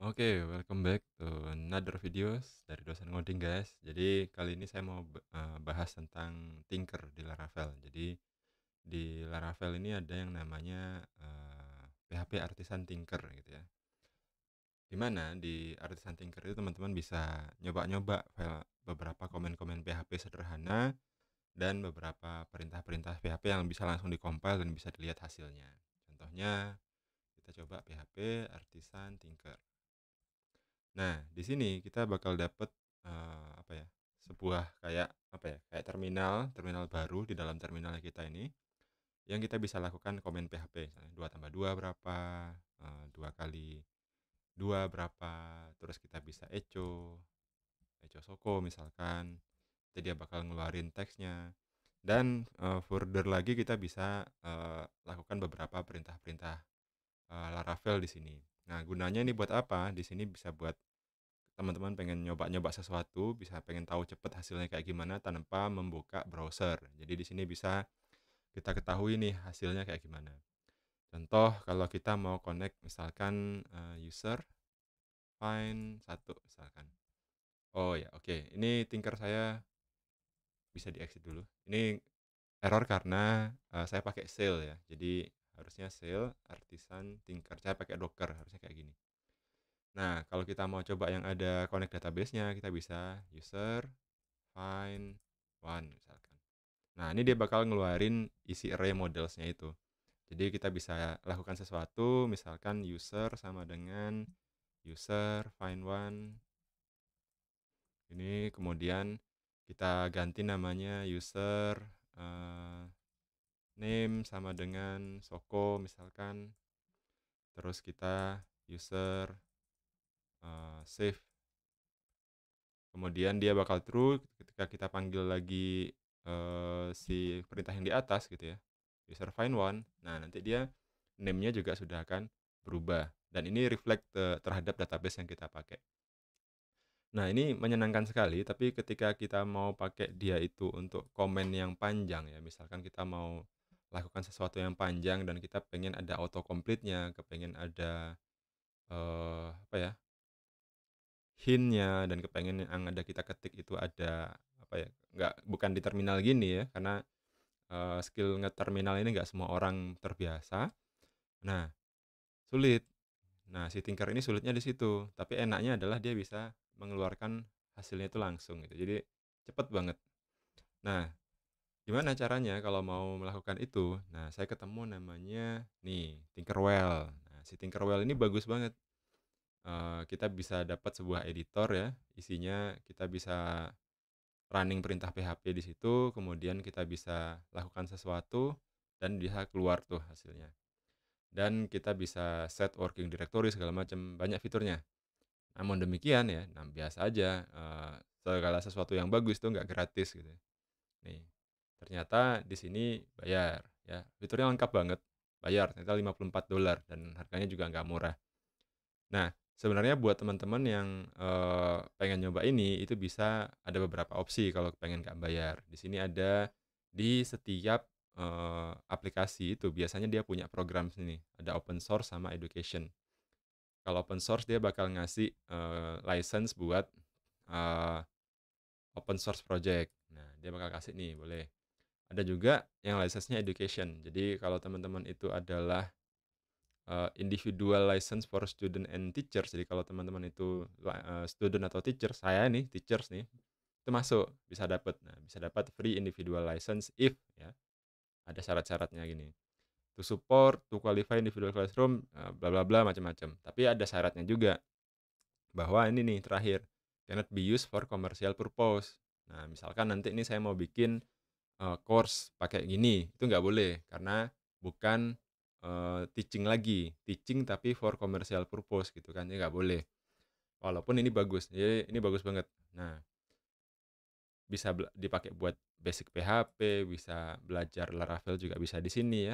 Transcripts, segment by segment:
Oke, welcome back to another videos dari dosen ngoding guys. Jadi kali ini saya mau bahas tentang Tinker di Laravel. Jadi di Laravel ini ada yang namanya PHP Artisan Tinker gitu ya. Dimana di Artisan Tinker itu teman-teman bisa nyoba-nyoba beberapa komen-komen PHP sederhana dan beberapa perintah-perintah PHP yang bisa langsung dikompil dan bisa dilihat hasilnya. Contohnya kita coba PHP Artisan Tinker. Nah, di sini kita bakal dapet, apa ya, sebuah kayak terminal baru di dalam terminal kita ini, yang kita bisa lakukan komen PHP, misalnya 2 tambah 2 berapa, 2 kali 2 berapa, terus kita bisa echo soko misalkan, nanti dia bakal ngeluarin teksnya, dan, further lagi kita bisa, lakukan beberapa perintah-perintah, Laravel di sini. Nah, gunanya ini buat apa? Di sini bisa buat teman-teman pengen nyoba-nyoba sesuatu, bisa pengen tahu cepet hasilnya kayak gimana tanpa membuka browser. Jadi di sini bisa kita ketahui nih hasilnya kayak gimana. Contoh kalau kita mau connect misalkan user find 1 misalkan. Oh ya, oke. Ini Tinker saya bisa di-exit dulu. Ini error karena saya pakai shell ya. Jadi harusnya shell artisan Tinker. Saya pakai Docker, harusnya kayak gini. Nah, kalau kita mau coba yang ada connect database-nya, kita bisa user find one misalkan. Nah, ini dia bakal ngeluarin isi array models-nya itu. Jadi kita bisa lakukan sesuatu, misalkan user sama dengan user find one. Ini kemudian kita ganti namanya user name sama dengan Soko misalkan. Terus kita user save. Kemudian dia bakal true ketika kita panggil lagi si perintah yang di atas gitu ya. User find one. Nah, nanti dia name-nya juga sudah akan berubah dan ini reflect terhadap database yang kita pakai. Nah, ini menyenangkan sekali, tapi ketika kita mau pakai dia itu untuk komen yang panjang ya, misalkan kita mau lakukan sesuatu yang panjang dan kita pengen ada autocomplete-nya, kepengen ada apa ya, hint-nya dan kepengen yang ada kita ketik itu ada apa ya, bukan di terminal gini ya, karena skill ngeterminal ini nggak semua orang terbiasa. Nah, sulit. Nah, si Tinker ini sulitnya di situ, tapi enaknya adalah dia bisa mengeluarkan hasilnya itu langsung gitu. Jadi cepet banget. Nah, gimana caranya kalau mau melakukan itu? Nah, saya ketemu namanya nih, Tinkerwell. Nah, si Tinkerwell ini bagus banget. Kita bisa dapat sebuah editor ya, isinya kita bisa running perintah PHP di situ, kemudian kita bisa lakukan sesuatu dan bisa keluar tuh hasilnya. Dan kita bisa set working directory segala macam, banyak fiturnya. Namun demikian ya, nah biasa aja, segala sesuatu yang bagus itu nggak gratis gitu ya. Nih, ternyata di sini bayar ya, fiturnya lengkap banget, bayar ternyata $54 dan harganya juga nggak murah. Nah, sebenarnya buat teman-teman yang, pengen nyoba ini, itu bisa ada beberapa opsi kalau pengen nggak bayar. Di sini ada di setiap, aplikasi itu biasanya dia punya program sini, ada open source sama education. Kalau open source dia bakal ngasih, license buat, eee, open source project. Nah, dia bakal kasih nih, boleh. Ada juga yang license-nya education. Jadi kalau teman-teman itu adalah, individual license for student and teachers. Jadi kalau teman-teman itu student atau teacher, saya nih teachers nih, itu masuk, bisa dapat. Nah, bisa dapat free individual license if ya, ada syarat-syaratnya gini. To support, to qualify individual classroom, bla bla bla macam-macam. Tapi ada syaratnya juga. Bahwa ini nih terakhir, cannot be used for commercial purpose. Nah, misalkan nanti ini saya mau bikin, course pakai gini, itu nggak boleh karena bukan, teaching lagi, teaching tapi for commercial purpose gitu kan, ya nggak boleh. Walaupun ini bagus, jadi ini bagus banget. Nah, bisa dipakai buat basic PHP, bisa belajar Laravel juga bisa di sini ya,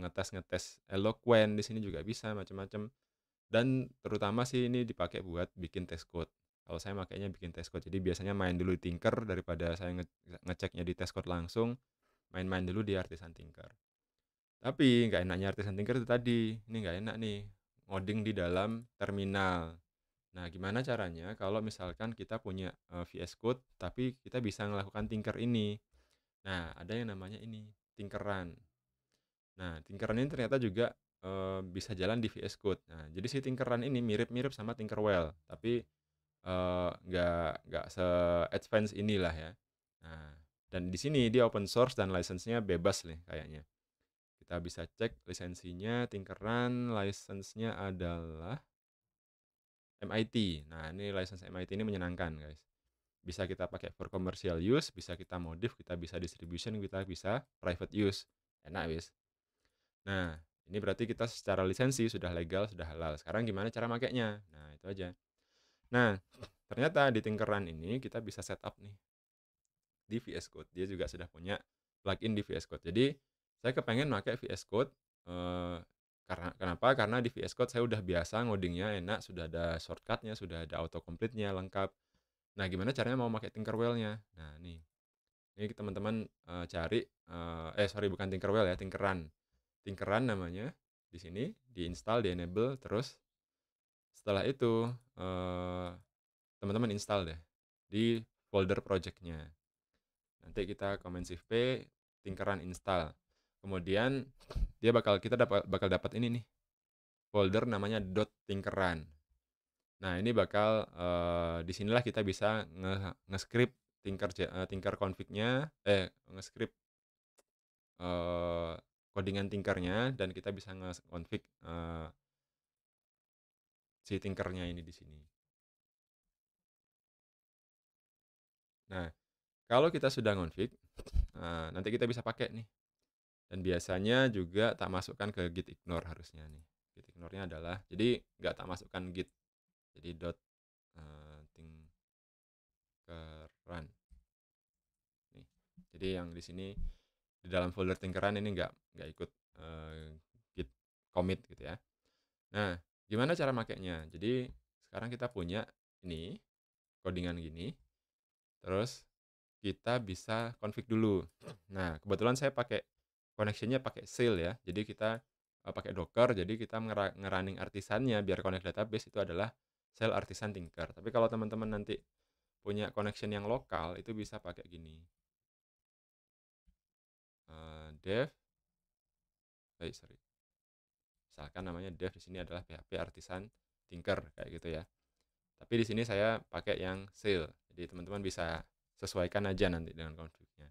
ngetes-ngetes Eloquent di sini juga bisa, macam-macam. Dan terutama sih ini dipakai buat bikin test code. Kalau saya makainya bikin test code. Jadi biasanya main dulu di Tinker daripada saya ngeceknya di test code langsung, main-main dulu di Artisan Tinker. Tapi nggak enaknya Artisan Tinker itu tadi, ini nggak enak nih, ngoding di dalam terminal. Nah, gimana caranya kalau misalkan kita punya, VS Code, tapi kita bisa melakukan tinker ini. Nah, ada yang namanya ini, tinkeran. Nah, tinkeran ini ternyata juga, bisa jalan di VS Code. Nah, jadi si tinkeran ini mirip-mirip sama Tinkerwell, tapi, nggak se-advance inilah ya. Nah, dan di sini dia open source dan license-nya bebas nih kayaknya. Kita bisa cek lisensinya, tinkeran license-nya adalah MIT. Nah, ini license MIT ini menyenangkan, guys. Bisa kita pakai for commercial use, bisa kita modif, kita bisa distribution, kita bisa private use. Enak, wis. Nah, ini berarti kita secara lisensi sudah legal, sudah halal. Sekarang gimana cara makainya? Nah, itu aja. Nah, ternyata di Tinkeran ini kita bisa setup nih di VS Code. Dia juga sudah punya plugin di VS Code. Jadi, saya kepengen pakai VS Code karena kenapa? Karena di VS Code saya udah biasa ngodingnya enak, sudah ada shortcutnya, sudah ada autocomplete-nya lengkap. Nah, gimana caranya mau pakai Tinkerwell-nya? Nah, nih. Ini teman-teman cari sorry bukan Tinkerwell ya, Tinkeran. Tinkeran namanya. Di sini di-install, di-enable, terus setelah itu teman-teman install deh di folder project-nya. Nanti kita Command Shift P, Tinkeran install. Kemudian kita bakal dapat ini nih, folder namanya .tinkeran. Nah, ini bakal disinilah kita bisa nge-script tinker config-nya, nge-script codingan tinkernya, dan kita bisa nge-config si tinkernya ini di sini. Nah, kalau kita sudah config, nanti kita bisa pakai nih. Dan biasanya juga tak masukkan ke git ignore harusnya nih. Git ignore-nya adalah, jadi nggak tak masukkan git. Jadi tinkeran. Nih. Jadi yang di sini di dalam folder tinkeran ini nggak ikut git commit gitu ya. Nah, gimana cara makainya? Jadi sekarang kita punya ini codingan gini, terus kita bisa config dulu. Nah, kebetulan saya pakai connection-nya pakai Sail ya. Jadi kita pakai Docker, jadi kita ngerunning artisannya biar connect database itu adalah Sail Artisan Tinker. Tapi kalau teman-teman nanti punya connection yang lokal, itu bisa pakai gini. Dev, sorry. Misalkan namanya dev di sini adalah PHP Artisan Tinker kayak gitu ya. Tapi di sini saya pakai yang Sail. Jadi teman-teman bisa sesuaikan aja nanti dengan config-nya.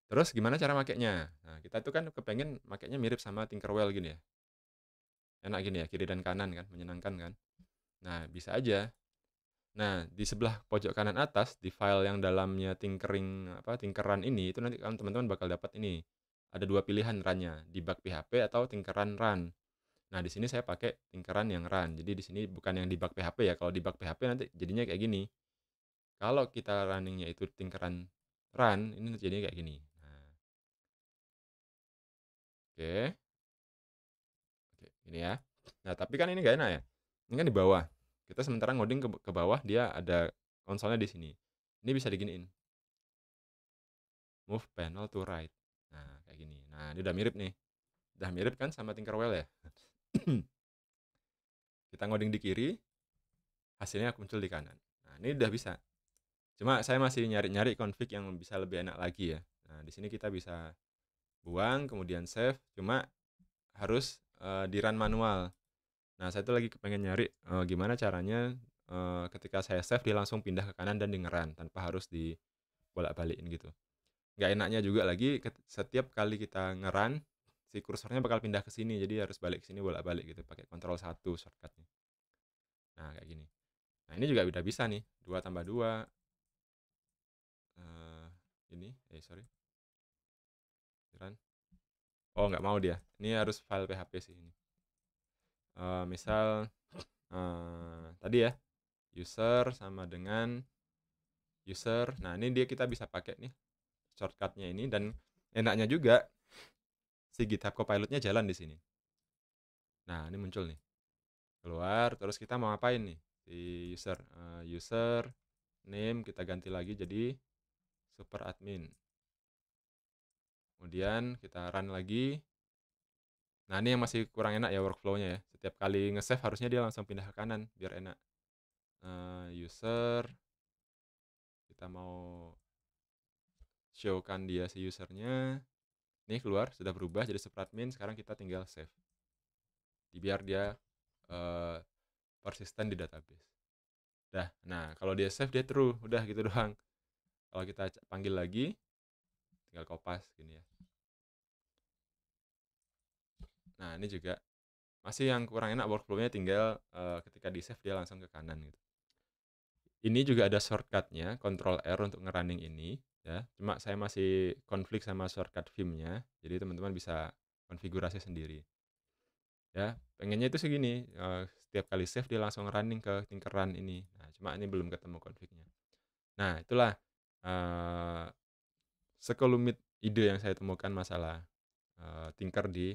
Terus gimana cara makainya? Nah, kita tuh kan kepengen makainya mirip sama Tinkerwell gini ya. Enak gini ya, kiri dan kanan kan, menyenangkan kan. Nah, bisa aja. Nah, di sebelah pojok kanan atas, di file yang dalamnya tinkeran ini, itu nanti kan teman-teman bakal dapat ini. Ada dua pilihan run-nya, debug PHP atau tinkeran run. Nah, di sini saya pakai tinkeran yang run. Jadi di sini bukan yang debug PHP ya. Kalau debug PHP nanti jadinya kayak gini. Kalau kita runningnya itu tinkeran run, ini jadinya kayak gini. Nah, oke. Oke, ini ya. Nah, tapi kan ini nggak enak ya. Ini kan di bawah. Kita sementara ngoding ke bawah, dia ada konsolnya di sini. Ini bisa diginiin. Move panel to right. Nah, kayak gini. Nah, ini udah mirip nih. Udah mirip kan sama Tinkerwell ya. Kita ngoding di kiri, hasilnya muncul di kanan. Nah, ini udah bisa. Cuma saya masih nyari-nyari config yang bisa lebih enak lagi ya. Nah, di sini kita bisa buang, kemudian save. Cuma harus di run manual. Nah, saya tuh lagi kepengen nyari gimana caranya ketika saya save dia langsung pindah ke kanan dan di ngeran tanpa harus dibolak-balikin gitu. Nggak enaknya juga lagi setiap kali kita ngeran si kursornya bakal pindah ke sini, jadi harus balik ke sini bolak-balik gitu pakai Ctrl 1 shortcutnya. Nah, kayak gini. Nah, ini juga udah bisa nih, 2 tambah 2 ini sorry. Run. Oh, nggak mau dia. Ini harus file PHP sih ini. Misal tadi ya, user sama dengan user. Nah, ini dia kita bisa pakai nih shortcutnya ini, dan enaknya juga si GitHub Copilot-nya jalan di sini. Nah, ini muncul nih. Keluar, terus kita mau ngapain nih? Si user name kita ganti lagi jadi super admin. Kemudian kita run lagi. Nah, ini yang masih kurang enak ya workflow-nya ya. Setiap kali nge-save harusnya dia langsung pindah ke kanan biar enak. user, kita mau show-kan dia si usernya. Nih keluar, sudah berubah jadi subadmin, sekarang kita tinggal save. Biar dia persisten di database. Nah kalau dia save dia true, udah gitu doang. Kalau kita panggil lagi, tinggal kopas gini ya. Nah ini juga masih yang kurang enak workflow-nya, tinggal ketika di save dia langsung ke kanan gitu. Ini juga ada shortcut-nya, Ctrl R untuk ngerunning ini ya. Cuma saya masih konflik sama shortcut Vim-nya, jadi teman-teman bisa konfigurasi sendiri. Ya, pengennya itu segini, setiap kali save dia langsung running ke Tinker Run ini. Nah, cuma ini belum ketemu config-nya. Nah, itulah sekelumit ide yang saya temukan masalah Tinker di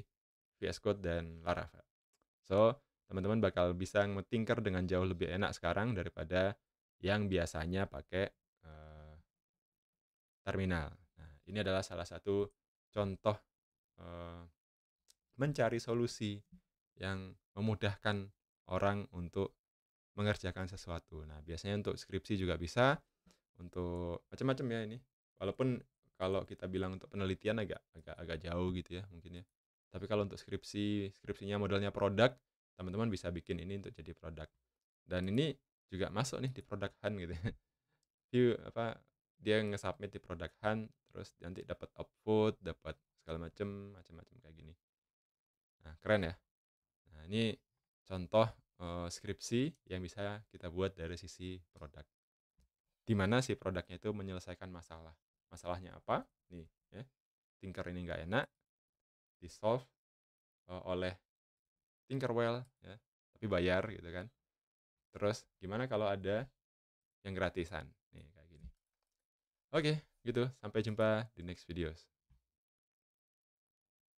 VS Code dan Laravel. So, teman-teman bakal bisa nge-tinker dengan jauh lebih enak sekarang daripada yang biasanya pakai terminal. Nah, ini adalah salah satu contoh mencari solusi yang memudahkan orang untuk mengerjakan sesuatu. Nah, biasanya untuk skripsi juga bisa, untuk macam-macam ya ini. Walaupun kalau kita bilang untuk penelitian agak jauh gitu ya mungkin ya. Tapi kalau untuk skripsinya modelnya produk, teman-teman bisa bikin ini untuk jadi produk. Dan ini juga masuk nih di product hunt gitu ya. Dia nge-submit di product hunt, terus nanti dapat output, dapat segala macam kayak gini. Nah, keren ya. Nah, ini contoh skripsi yang bisa kita buat dari sisi produk. Di mana si produknya itu menyelesaikan masalah. Masalahnya apa? Nih, ya. Tinker ini nggak enak, di-solve oleh Tinkerwell, ya. Tapi bayar gitu kan. Terus gimana kalau ada yang gratisan? Nih, kayak gini. Oke, gitu. Sampai jumpa di next videos.